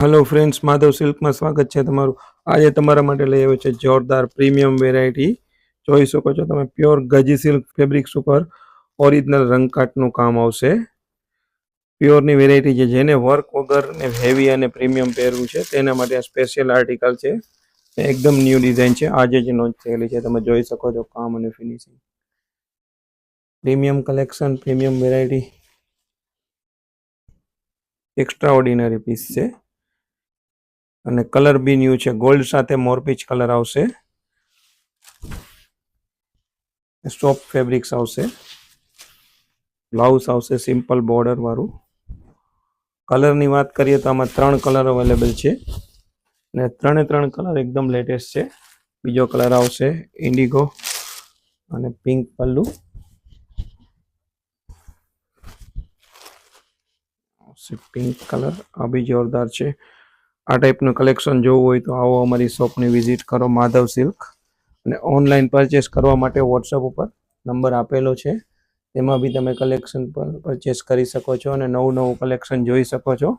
Hello friends, Madhav silk में स्वागत है तमारू। आज तमारा माटे लई आव्यो छे जोरदार प्रीमियम वेरायटी। જોઈ શકો છો તમે પ્યોર ગજી સિલ્ક ફેબ્રિક્સ ઉપર ઓરિજિનલ રંગકાટનું કામ આવશે। પ્યોરની વેરાયટી છે, જેને વર્ક વગર ને હેવી અને પ્રીમિયમ પહેરવું છે તેના માટે આ સ્પેશિયલ આર્ટિકલ છે। એકદમ ન્યૂ ડિઝાઇન છે, આજે જ લોન્ચ થયેલી છે। તમે જોઈ શકો છો કામ અને finishing. Premium collection, premium variety, extraordinary piece है। અને કલર બી ન્યુ છે, ગોલ્ડ સાથે મોરપીચ કલર આવશે। સોફ્ટ ફેબ્રિક્સ આવશે। બ્લાઉઝ આવશે સિમ્પલ બોર્ડર વાળું। કલરની વાત કરીએ તો આમાં 3 કલર અવેલેબલ છે અને ત્રણ કલર એકદમ લેટેસ્ટ છે। બીજો કલર આવશે ઇન્ડિગો અને પિંક પલ્લુ આવશે। પિંક કલર આ બી જોરદાર છે। આ ટાઈપનું કલેક્શન જોવું હોય તો આવો અમારી શોપની વિઝિટ કરો, માધવ સિલ્ક। અને ઓનલાઈન પરચેસ કરવા માટે વોટ્સઅપ ઉપર નંબર આપેલો છે, તેમાં બી તમે કલેક્શન પર પરચેસ કરી શકો છો અને નવું કલેક્શન જોઈ શકો છો।